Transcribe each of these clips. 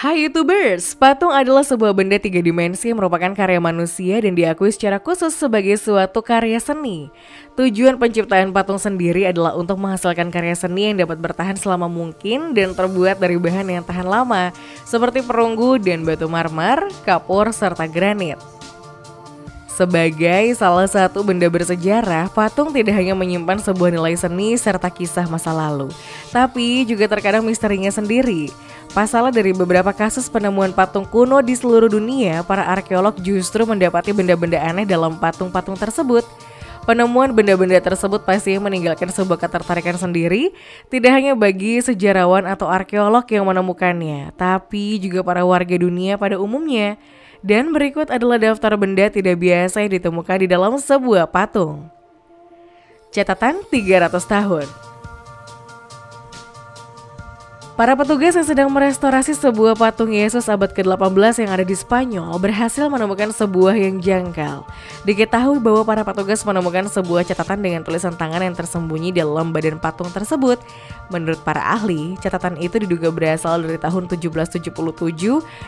Hai YouTubers, patung adalah sebuah benda tiga dimensi yang merupakan karya manusia dan diakui secara khusus sebagai suatu karya seni. Tujuan penciptaan patung sendiri adalah untuk menghasilkan karya seni yang dapat bertahan selama mungkin dan terbuat dari bahan yang tahan lama, seperti perunggu dan batu marmer, kapur, serta granit. Sebagai salah satu benda bersejarah, patung tidak hanya menyimpan sebuah nilai seni serta kisah masa lalu, tapi juga terkadang misterinya sendiri. Pasalnya dari beberapa kasus penemuan patung kuno di seluruh dunia, para arkeolog justru mendapati benda-benda aneh dalam patung-patung tersebut. Penemuan benda-benda tersebut pastinya meninggalkan sebuah ketertarikan sendiri, tidak hanya bagi sejarawan atau arkeolog yang menemukannya, tapi juga para warga dunia pada umumnya. Dan berikut adalah daftar benda tidak biasa yang ditemukan di dalam sebuah patung. Catatan 300 tahun. Para petugas yang sedang merestorasi sebuah patung Yesus abad ke-18 yang ada di Spanyol berhasil menemukan sebuah yang janggal. Diketahui bahwa para petugas menemukan sebuah catatan dengan tulisan tangan yang tersembunyi dalam badan patung tersebut. Menurut para ahli, catatan itu diduga berasal dari tahun 1777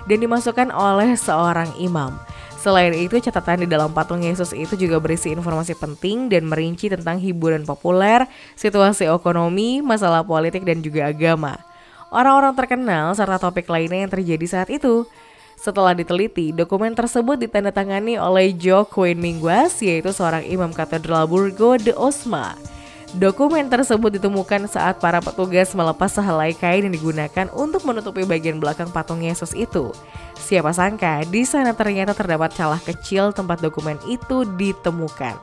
dan dimasukkan oleh seorang imam. Selain itu, catatan di dalam patung Yesus itu juga berisi informasi penting dan merinci tentang hiburan populer, situasi ekonomi, masalah politik, dan juga agama. Orang-orang terkenal serta topik lainnya yang terjadi saat itu. Setelah diteliti, dokumen tersebut ditandatangani oleh Joaquin Minguez, yaitu seorang imam katedral Burgo de Osma. Dokumen tersebut ditemukan saat para petugas melepas sehelai kain yang digunakan untuk menutupi bagian belakang patung Yesus itu. Siapa sangka di sana ternyata terdapat celah kecil tempat dokumen itu ditemukan.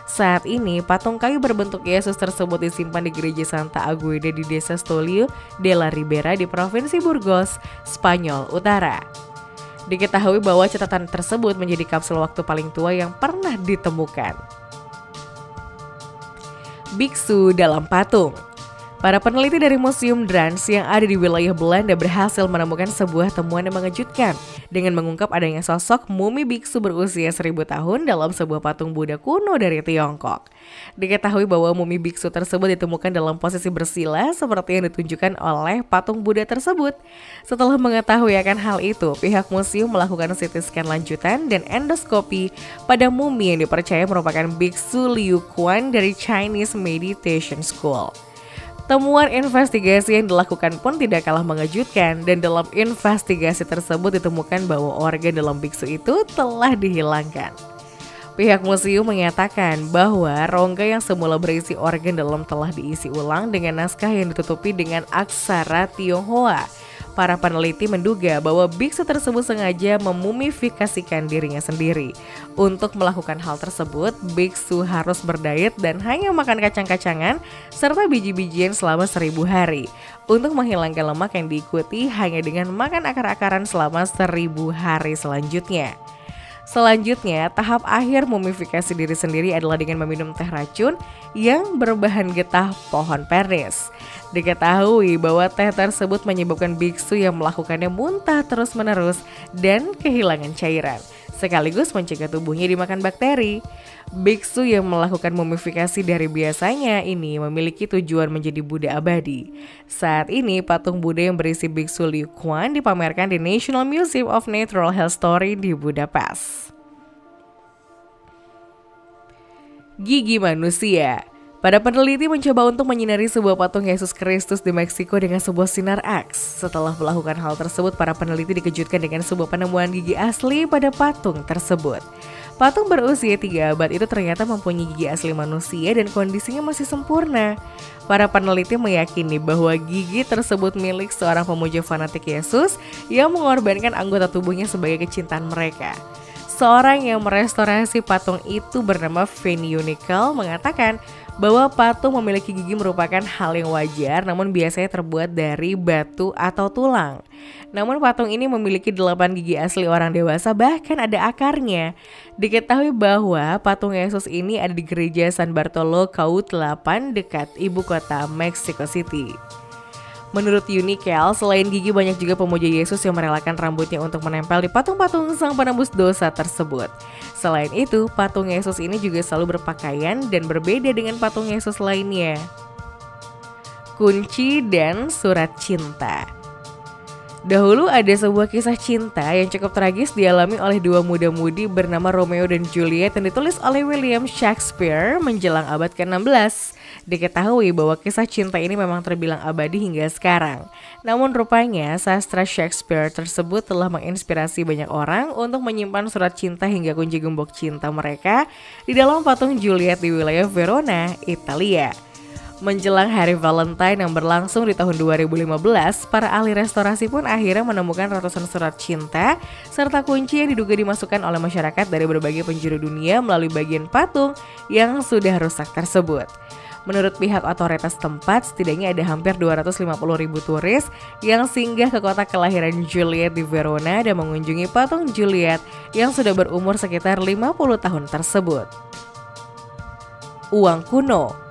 Saat ini, patung kayu berbentuk Yesus tersebut disimpan di gereja Santa Agueda di desa Stolio de la Ribera di Provinsi Burgos, Spanyol Utara. Diketahui bahwa catatan tersebut menjadi kapsul waktu paling tua yang pernah ditemukan. Biksu dalam patung. Para peneliti dari Museum Drans yang ada di wilayah Belanda berhasil menemukan sebuah temuan yang mengejutkan dengan mengungkap adanya sosok mumi biksu berusia 1000 tahun dalam sebuah patung Buddha kuno dari Tiongkok. Diketahui bahwa mumi biksu tersebut ditemukan dalam posisi bersila seperti yang ditunjukkan oleh patung Buddha tersebut. Setelah mengetahui akan hal itu, pihak museum melakukan CT scan lanjutan dan endoskopi pada mumi yang dipercaya merupakan biksu Liu Quan dari Chinese Meditation School. Temuan investigasi yang dilakukan pun tidak kalah mengejutkan dan dalam investigasi tersebut ditemukan bahwa organ dalam biksu itu telah dihilangkan. Pihak museum menyatakan bahwa rongga yang semula berisi organ dalam telah diisi ulang dengan naskah yang ditutupi dengan aksara Tionghoa. Para peneliti menduga bahwa biksu tersebut sengaja memumifikasikan dirinya sendiri. Untuk melakukan hal tersebut, biksu harus berdayet dan hanya makan kacang-kacangan serta biji-bijian selama 1000 hari. Untuk menghilangkan lemak yang diikuti hanya dengan makan akar-akaran selama 1000 hari selanjutnya. Selanjutnya, tahap akhir mumifikasi diri sendiri adalah dengan meminum teh racun yang berbahan getah pohon pernis. Diketahui bahwa teh tersebut menyebabkan biksu yang melakukannya muntah terus-menerus dan kehilangan cairan, sekaligus mencegah tubuhnya dimakan bakteri. Biksu yang melakukan mumifikasi dari biasanya ini memiliki tujuan menjadi Buddha abadi. Saat ini patung Buddha yang berisi biksu Liu Quan dipamerkan di National Museum of Natural History di Budapest. Gigi manusia. Para peneliti mencoba untuk menyinari sebuah patung Yesus Kristus di Meksiko dengan sebuah sinar X. Setelah melakukan hal tersebut, para peneliti dikejutkan dengan sebuah penemuan gigi asli pada patung tersebut. Patung berusia 3 abad itu ternyata mempunyai gigi asli manusia dan kondisinya masih sempurna. Para peneliti meyakini bahwa gigi tersebut milik seorang pemuja fanatik Yesus yang mengorbankan anggota tubuhnya sebagai kecintaan mereka. Seorang yang merestorasi patung itu bernama Fanny Unical mengatakan bahwa patung memiliki gigi merupakan hal yang wajar, namun biasanya terbuat dari batu atau tulang. Namun patung ini memiliki 8 gigi asli orang dewasa, bahkan ada akarnya. Diketahui bahwa patung Yesus ini ada di gereja San Bartolo Caut 8 dekat ibu kota Mexico City. Menurut Unikel, selain gigi banyak juga pemuja Yesus yang merelakan rambutnya untuk menempel di patung-patung sang penembus dosa tersebut. Selain itu, patung Yesus ini juga selalu berpakaian dan berbeda dengan patung Yesus lainnya. Kunci dan surat cinta. Dahulu ada sebuah kisah cinta yang cukup tragis dialami oleh dua muda-mudi bernama Romeo dan Juliet yang ditulis oleh William Shakespeare menjelang abad ke-16. Diketahui bahwa kisah cinta ini memang terbilang abadi hingga sekarang. Namun rupanya sastra Shakespeare tersebut telah menginspirasi banyak orang untuk menyimpan surat cinta hingga kunci gembok cinta mereka di dalam patung Juliet di wilayah Verona, Italia. Menjelang hari Valentine yang berlangsung di tahun 2015, para ahli restorasi pun akhirnya menemukan ratusan surat cinta serta kunci yang diduga dimasukkan oleh masyarakat dari berbagai penjuru dunia melalui bagian patung yang sudah rusak tersebut. Menurut pihak otoritas tempat, setidaknya ada hampir 250.000 turis yang singgah ke kota kelahiran Juliet di Verona dan mengunjungi patung Juliet yang sudah berumur sekitar 50 tahun tersebut. Uang kuno.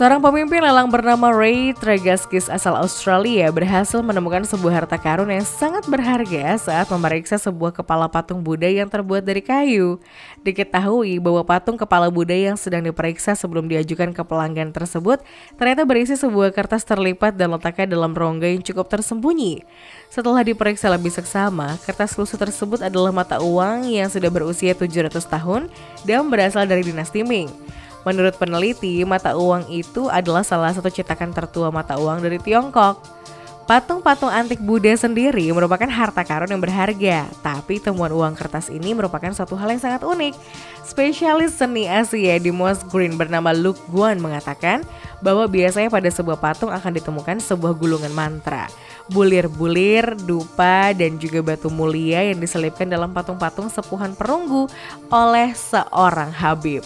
Seorang pemimpin lelang bernama Ray Tregaskis asal Australia berhasil menemukan sebuah harta karun yang sangat berharga saat memeriksa sebuah kepala patung Buddha yang terbuat dari kayu. Diketahui bahwa patung kepala Buddha yang sedang diperiksa sebelum diajukan ke pelanggan tersebut ternyata berisi sebuah kertas terlipat dan letaknya dalam rongga yang cukup tersembunyi. Setelah diperiksa lebih seksama, kertas lusuh tersebut adalah mata uang yang sudah berusia 700 tahun dan berasal dari dinasti Ming. Menurut peneliti, mata uang itu adalah salah satu cetakan tertua mata uang dari Tiongkok. Patung-patung antik Buddha sendiri merupakan harta karun yang berharga, tapi temuan uang kertas ini merupakan suatu hal yang sangat unik. Spesialis seni Asia di Moss Green bernama Luke Guan mengatakan bahwa biasanya pada sebuah patung akan ditemukan sebuah gulungan mantra, bulir-bulir, dupa, dan juga batu mulia yang diselipkan dalam patung-patung sepuhan perunggu oleh seorang habib.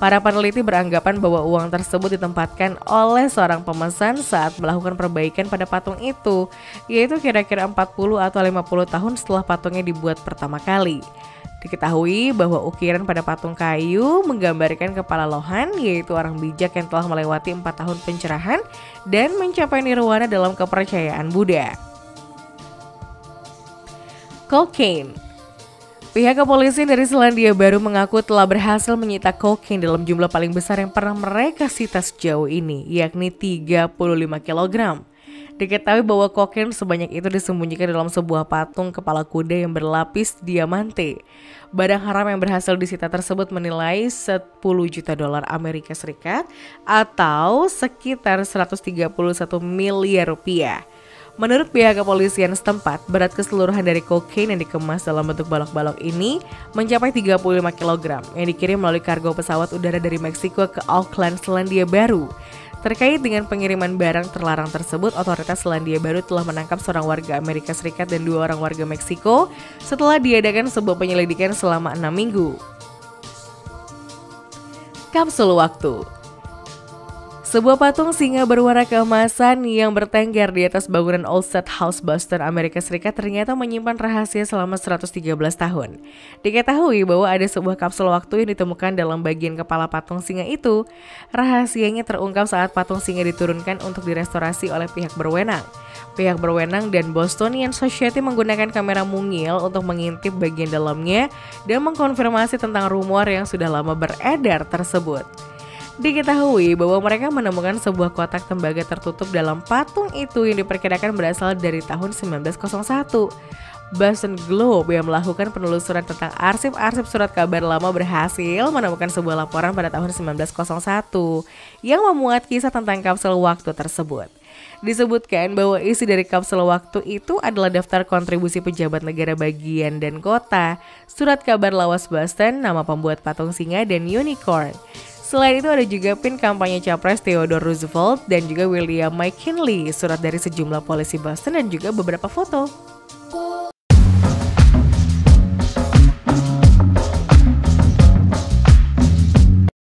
Para peneliti beranggapan bahwa uang tersebut ditempatkan oleh seorang pemesan saat melakukan perbaikan pada patung itu, yaitu kira-kira 40 atau 50 tahun setelah patungnya dibuat pertama kali. Diketahui bahwa ukiran pada patung kayu menggambarkan kepala lohan, yaitu orang bijak yang telah melewati 4 tahun pencerahan dan mencapai nirwana dalam kepercayaan Buddha. Kokain. Pihak kepolisian dari Selandia Baru mengaku telah berhasil menyita kokain dalam jumlah paling besar yang pernah mereka sita sejauh ini, yakni 35 kg. Diketahui bahwa kokain sebanyak itu disembunyikan dalam sebuah patung kepala kuda yang berlapis diamante. Barang haram yang berhasil disita tersebut menilai 10 juta dolar Amerika Serikat atau sekitar 131 miliar rupiah. Menurut pihak kepolisian setempat, berat keseluruhan dari kokain yang dikemas dalam bentuk balok-balok ini mencapai 35 kg yang dikirim melalui kargo pesawat udara dari Meksiko ke Auckland, Selandia Baru. Terkait dengan pengiriman barang terlarang tersebut, otoritas Selandia Baru telah menangkap seorang warga Amerika Serikat dan 2 orang warga Meksiko setelah diadakan sebuah penyelidikan selama 6 minggu. Kapsul waktu. Sebuah patung singa berwarna keemasan yang bertengger di atas bangunan Old State House, Boston, Amerika Serikat ternyata menyimpan rahasia selama 113 tahun. Diketahui bahwa ada sebuah kapsul waktu yang ditemukan dalam bagian kepala patung singa itu. Rahasianya terungkap saat patung singa diturunkan untuk direstorasi oleh pihak berwenang. Pihak berwenang dan Bostonian Society menggunakan kamera mungil untuk mengintip bagian dalamnya dan mengkonfirmasi tentang rumor yang sudah lama beredar tersebut. Diketahui bahwa mereka menemukan sebuah kotak tembaga tertutup dalam patung itu yang diperkirakan berasal dari tahun 1901. Boston Globe yang melakukan penelusuran tentang arsip-arsip surat kabar lama berhasil menemukan sebuah laporan pada tahun 1901 yang memuat kisah tentang kapsul waktu tersebut. Disebutkan bahwa isi dari kapsul waktu itu adalah daftar kontribusi pejabat negara bagian dan kota, surat kabar lawas Boston, nama pembuat patung singa dan unicorn. Selain itu ada juga pin kampanye Capres Theodore Roosevelt dan juga William McKinley, surat dari sejumlah polisi Boston dan juga beberapa foto.